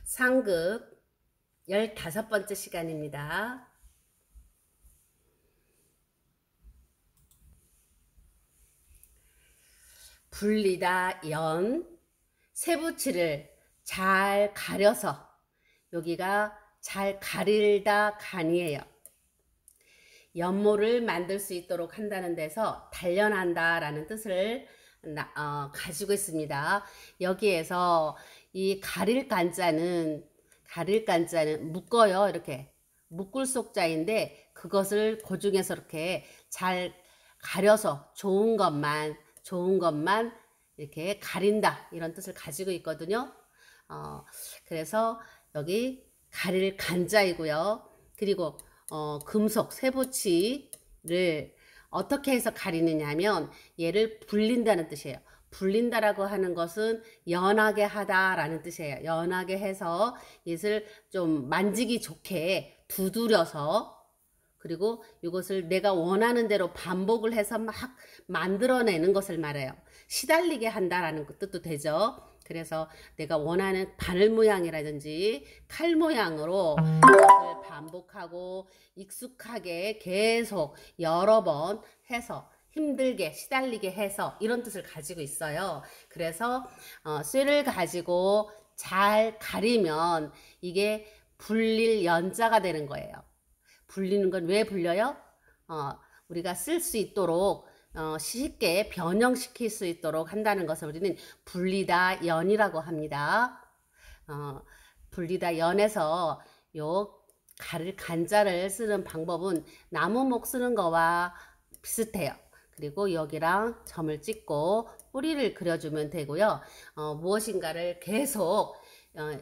상급 15번째 시간입니다. 불리다 연, 세부치를 잘 가려서, 여기가 잘 가릴다 간이에요. 연모를 만들 수 있도록 한다는 데서 단련한다 라는 뜻을 가지고 있습니다. 여기에서 이 가릴 간자는 묶어요. 이렇게 묶을 속자인데 그것을 그 중에서 이렇게 잘 가려서 좋은 것만 이렇게 가린다 이런 뜻을 가지고 있거든요. 그래서 여기 가릴 간자이고요. 그리고 금속 세부치를 어떻게 해서 가리느냐 하면 얘를 불린다는 뜻이에요. 불린다라고 하는 것은 연하게 하다라는 뜻이에요. 연하게 해서 이것을 좀 만지기 좋게 두드려서, 그리고 이것을 내가 원하는 대로 반복을 해서 막 만들어내는 것을 말해요. 시달리게 한다라는 뜻도 되죠. 그래서 내가 원하는 바늘 모양이라든지 칼 모양으로 그것을 반복하고 익숙하게 계속 여러 번 해서 힘들게 시달리게 해서 이런 뜻을 가지고 있어요. 그래서 쇠를 가지고 잘 가리면 이게 불릴 연자가 되는 거예요. 불리는 건 왜 불려요? 우리가 쓸 수 있도록 쉽게 변형시킬 수 있도록 한다는 것을 우리는 불리다 연이라고 합니다. 불리다 연에서 요 가를 간자를 쓰는 방법은 나무목 쓰는 거와 비슷해요. 그리고 여기랑 점을 찍고 뿌리를 그려주면 되고요. 무엇인가를 계속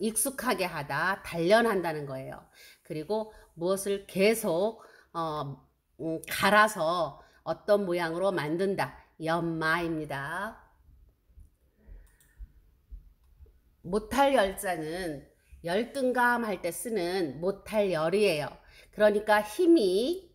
익숙하게 하다, 단련한다는 거예요. 그리고 무엇을 계속 갈아서 어떤 모양으로 만든다, 연마입니다. 못할 열자는 열등감 할 때 쓰는 못할 열이에요. 그러니까 힘이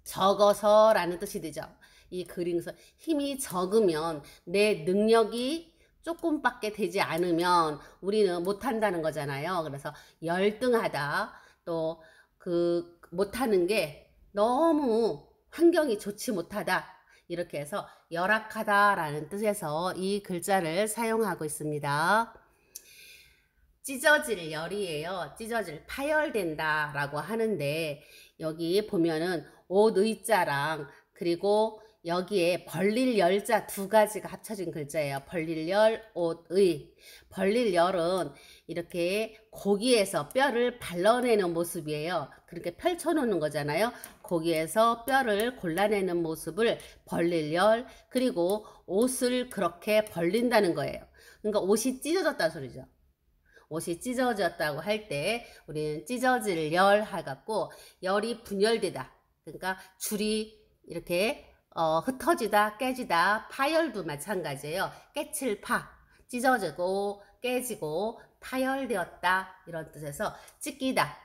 적어서 라는 뜻이 되죠. 이 그림에서 힘이 적으면 내 능력이 조금밖에 되지 않으면 우리는 못한다는 거잖아요. 그래서 열등하다, 또 그 못하는 게 너무 환경이 좋지 못하다, 이렇게 해서 열악하다 라는 뜻에서 이 글자를 사용하고 있습니다. 찢어질 열이에요. 찢어질, 파열된다 라고 하는데, 여기 보면은 옷 의자랑 그리고 여기에 벌릴 열자 두 가지가 합쳐진 글자예요. 벌릴 열, 옷의. 벌릴 열은 이렇게 고기에서 뼈를 발라내는 모습이에요. 그렇게 펼쳐놓는 거잖아요. 고기에서 뼈를 골라내는 모습을 벌릴 열, 그리고 옷을 그렇게 벌린다는 거예요. 그러니까 옷이 찢어졌다는 소리죠. 옷이 찢어졌다고 할 때 우리는 찢어질 열 해갖고 열이 분열되다, 그러니까 줄이 이렇게 흩어지다, 깨지다, 파열도 마찬가지예요. 깨칠 파, 찢어지고 깨지고 파열되었다 이런 뜻에서 찢기다,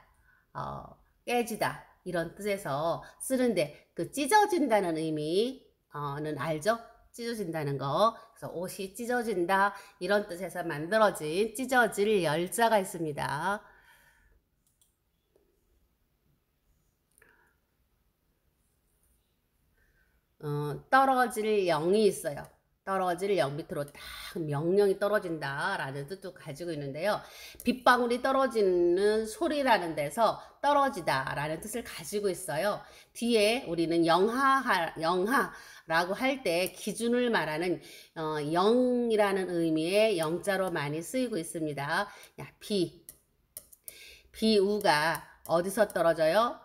깨지다 이런 뜻에서 쓰는데, 그 찢어진다는 의미는 알죠? 찢어진다는 거. 그래서 옷이 찢어진다 이런 뜻에서 만들어진 찢어질 열자가 있습니다. 떨어질 영이 있어요. 떨어질 영, 밑으로 딱 명령이 떨어진다 라는 뜻도 가지고 있는데요. 빗방울이 떨어지는 소리라는 데서 떨어지다 라는 뜻을 가지고 있어요. 뒤에 우리는 영하라고 할 때 기준을 말하는 영이라는 의미의 영자로 많이 쓰이고 있습니다. 비우가 어디서 떨어져요?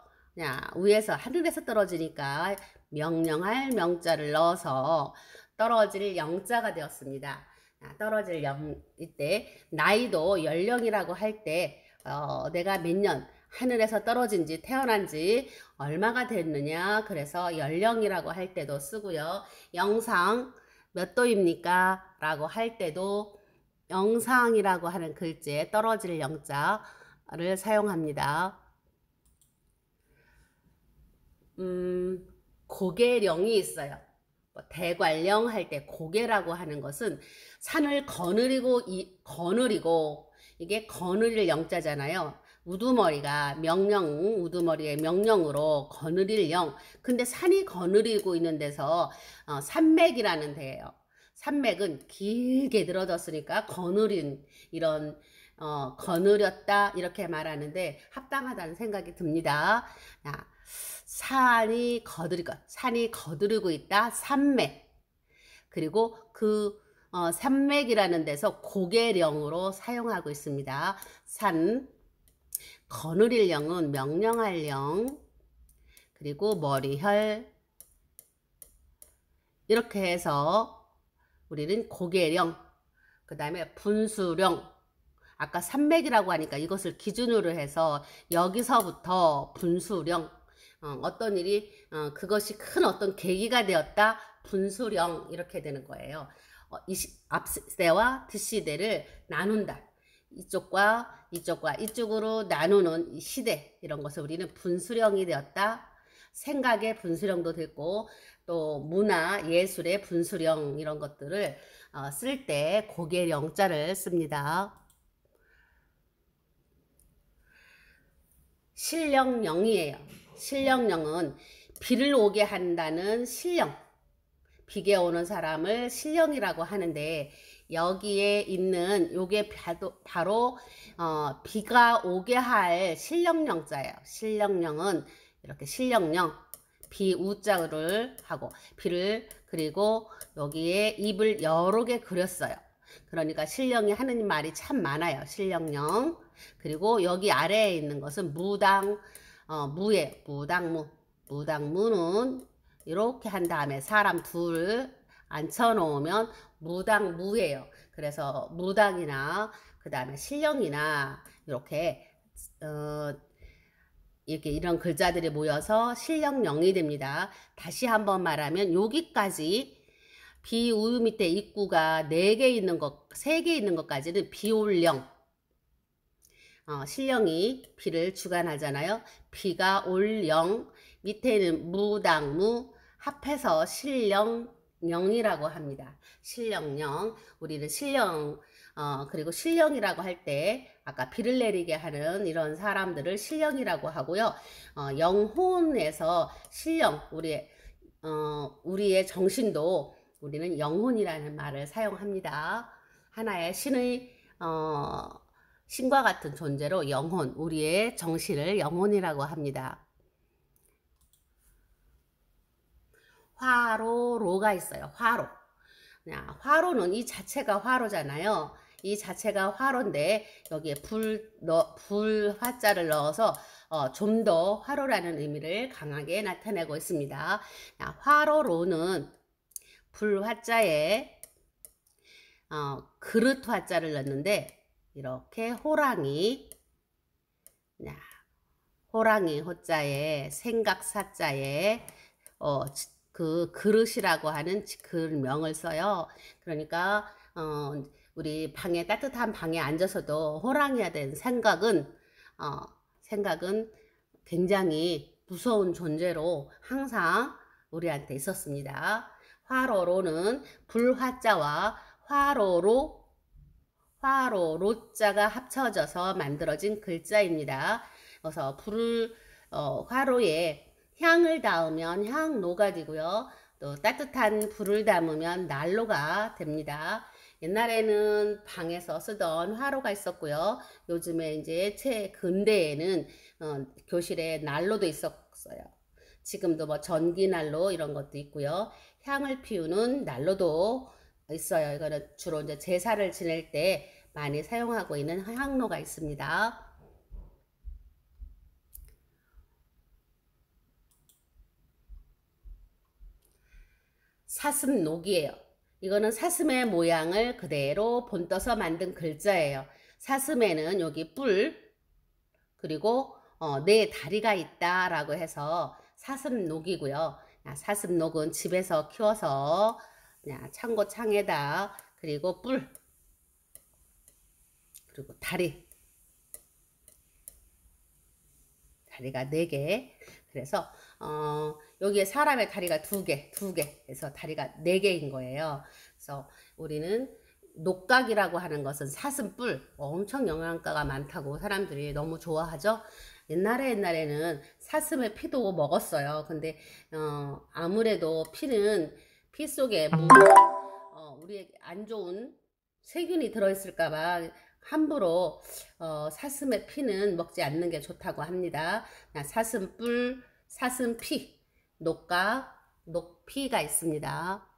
위에서, 하늘에서 떨어지니까 명령할 명자를 넣어서 떨어질 영자가 되었습니다. 떨어질 영일 때, 나이도 연령이라고 할 때 내가 몇 년 하늘에서 떨어진 지, 태어난 지 얼마가 됐느냐, 그래서 연령이라고 할 때도 쓰고요. 영상 몇 도입니까? 라고 할 때도 영상이라고 하는 글자에 떨어질 영자를 사용합니다. 고개령이 있어요. 대관령 할 때 고개라고 하는 것은 산을 거느리고 이게 거느릴 영자잖아요. 우두머리가 명령, 우두머리의 명령으로 거느릴 영. 근데 산이 거느리고 있는 데서 산맥이라는 데예요. 산맥은 길게 늘어졌으니까 거느린 이런 거느렸다 이렇게 말하는데 합당하다는 생각이 듭니다. 자, 산이 거느리고 있다. 산맥. 그리고 그 산맥이라는 데서 고계령으로 사용하고 있습니다. 산, 거느릴 영은 명령할 영, 그리고 머리혈, 이렇게 해서 우리는 고계령, 그 다음에 분수령, 아까 산맥이라고 하니까 이것을 기준으로 해서 여기서부터 분수령, 어떤 일이 그것이 큰 어떤 계기가 되었다. 분수령 이렇게 되는 거예요. 앞시대와 뒷시대를 나눈다. 이쪽과 이쪽으로 나누는 시대, 이런 것을 우리는 분수령이 되었다. 생각의 분수령도 됐고 또 문화 예술의 분수령, 이런 것들을 쓸 때 고계령자를 씁니다. 신령령이에요. 신령령은 비를 오게 한다는 신령, 비가 오는 사람을 신령이라고 하는데, 여기에 있는 요게 바로 비가 오게 할 신령령자예요. 신령령은 이렇게 신령령, 비우자를 하고 비를, 그리고 여기에 입을 여러 개 그렸어요. 그러니까 신령이 하는 말이 참 많아요. 신령령. 그리고 여기 아래에 있는 것은 무당, 무예, 무당무. 무당무는 이렇게 한 다음에 사람 둘 앉혀놓으면 무당무예요. 그래서 무당이나 그 다음에 신령이나 이렇게 이렇게 이런 글자들이 모여서 신령령이 됩니다. 다시 한번 말하면 여기까지 비우 밑에 입구가 4개 있는 것, 3개 있는 것까지는 비올령, 신령이 비를 주관하잖아요. 비가 올 영, 밑에는 무당무, 합해서 신령령이라고 합니다. 신령령, 우리는 신령, 그리고 신령이라고 할 때 아까 비를 내리게 하는 이런 사람들을 신령이라고 하고요. 영혼에서 신령, 우리의 정신도 우리는 영혼이라는 말을 사용합니다. 하나의 신의 신과 같은 존재로 영혼, 우리의 정신을 영혼이라고 합니다. 화로로가 있어요. 화로. 화로는 이 자체가 화로잖아요. 이 자체가 화로인데 여기에 불 화자를 넣어서 좀 더 화로라는 의미를 강하게 나타내고 있습니다. 화로로는 불 화자에 그릇 화자를 넣는데 이렇게 호랑이, 호랑이 호자에 생각 사자에 그 그릇이라고 하는 글명을 써요. 그러니까 우리 방에, 따뜻한 방에 앉아서도 호랑이가 된 생각은 굉장히 무서운 존재로 항상 우리한테 있었습니다. 화로로는 불화자와 화로로자가 합쳐져서 만들어진 글자입니다. 그래서 화로에 향을 닿으면 향로가 되고요. 또 따뜻한 불을 담으면 난로가 됩니다. 옛날에는 방에서 쓰던 화로가 있었고요. 요즘에 이제 근대에는 교실에 난로도 있었어요. 지금도 뭐 전기난로 이런 것도 있고요. 향을 피우는 난로도 있어요. 이거는 주로 이제 제사를 지낼 때 많이 사용하고 있는 향로가 있습니다. 사슴녹이에요. 이거는 사슴의 모양을 그대로 본떠서 만든 글자예요. 사슴에는 여기 뿔, 그리고 네 다리가 있다라고 해서 사슴녹이고요. 사슴녹은 집에서 키워서 창고 창에다, 그리고 뿔, 그리고 다리가 4개. 그래서 여기에 사람의 다리가 2개 해서 다리가 4개인 거예요. 그래서 우리는 녹각이라고 하는 것은 사슴뿔, 엄청 영양가가 많다고 사람들이 너무 좋아하죠. 옛날에는 사슴의 피도 먹었어요. 근데 아무래도 피는 피 속에 우리에게 안 좋은 세균이 들어있을까봐 함부로 사슴의 피는 먹지 않는 게 좋다고 합니다. 사슴뿔, 사슴피, 녹각, 녹피가 있습니다.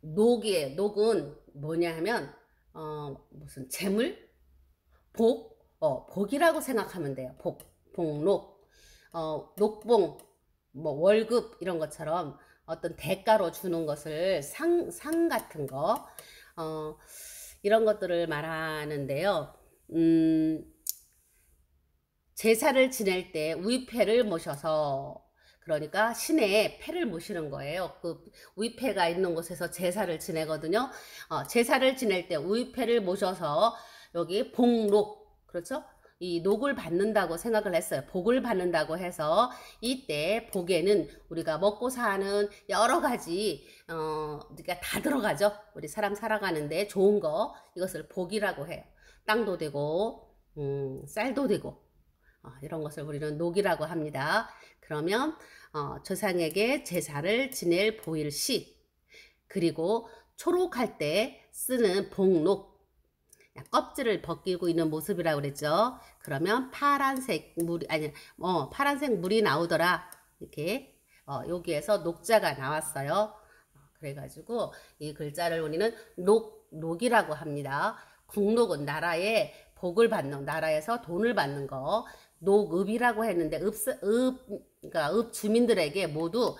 녹이에요. 녹은 뭐냐 하면 무슨 재물? 복이라고 생각하면 돼요. 복록. 녹봉, 뭐 월급 이런 것처럼 어떤 대가로 주는 것을 상 같은 거 이런 것들을 말하는데요. 제사를 지낼 때 우위패를 모셔서, 그러니까 신의 패를 모시는 거예요. 그 우위패가 있는 곳에서 제사를 지내거든요. 제사를 지낼 때 우위패를 모셔서 여기 복록, 그렇죠? 이 녹을 받는다고 생각을 했어요. 복을 받는다고 해서 이때 복에는 우리가 먹고 사는 여러 가지 그러니까 다 들어가죠. 우리 사람 살아가는데 좋은 거, 이것을 복이라고 해요. 땅도 되고 쌀도 되고 이런 것을 우리는 녹이라고 합니다. 그러면 조상에게 제사를 지낼 보일시, 그리고 초록할 때 쓰는 복록, 껍질을 벗기고 있는 모습이라고 그랬죠. 그러면 파란색 물이 파란색 물이 나오더라. 이렇게 여기에서 녹자가 나왔어요. 그래가지고 이 글자를 우리는 녹이라고 합니다. 국록은 나라의 복을 받는, 나라에서 돈을 받는 거. 녹읍이라고 했는데 그러니까 읍 주민들에게 모두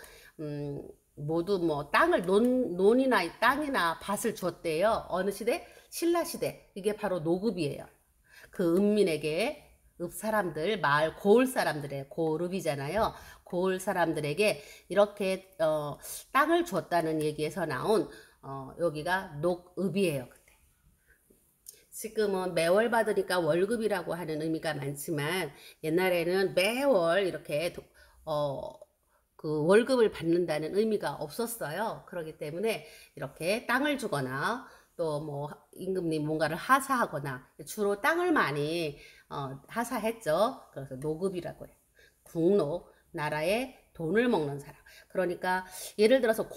뭐 땅을 논이나 땅이나 밭을 줬대요. 어느 시대? 신라 시대. 이게 바로 녹읍이에요. 그 읍민에게, 읍 사람들, 마을 고을 사람들의 고을읍이잖아요. 고을 사람들에게 이렇게 땅을 줬다는 얘기에서 나온 여기가 녹읍이에요. 지금은 매월 받으니까 월급이라고 하는 의미가 많지만 옛날에는 매월 이렇게 그 월급을 받는다는 의미가 없었어요. 그렇기 때문에 이렇게 땅을 주거나 또 뭐 임금님 뭔가를 하사하거나 주로 땅을 많이 하사했죠. 그래서 노급이라고 해요. 국록, 나라의 돈을 먹는 사람. 그러니까 예를 들어서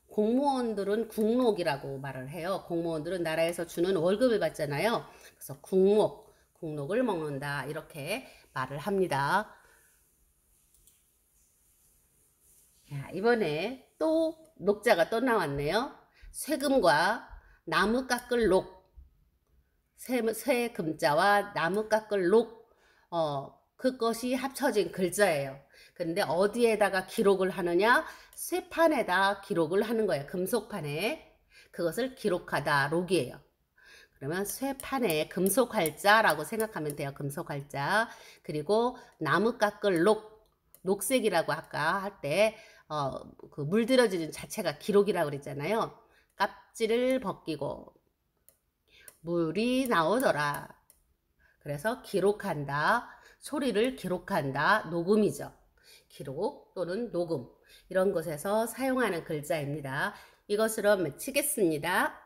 공무원들은 국록이라고 말을 해요. 공무원들은 나라에서 주는 월급을 받잖아요. 그래서 국록을 먹는다, 이렇게 말을 합니다. 자, 이번에 또 녹자가 또 나왔네요. 쇠금과 나무 깎을 녹, 쇠금자와 나무 깎을 녹, 그것이 합쳐진 글자예요. 근데 어디에다가 기록을 하느냐? 쇠판에다 기록을 하는 거예요. 금속판에. 그것을 기록하다, 녹이에요. 그러면 쇠판에 금속활자라고 생각하면 돼요. 금속활자. 그리고 나무 깎을 녹, 녹색이라고 아까 할 때 그 물들어지는 자체가 기록이라고 그랬잖아요. 껍질을 벗기고 물이 나오더라. 그래서 기록한다, 소리를 기록한다, 녹음이죠. 기록 또는 녹음, 이런 곳에서 사용하는 글자입니다. 이것으로 마치겠습니다.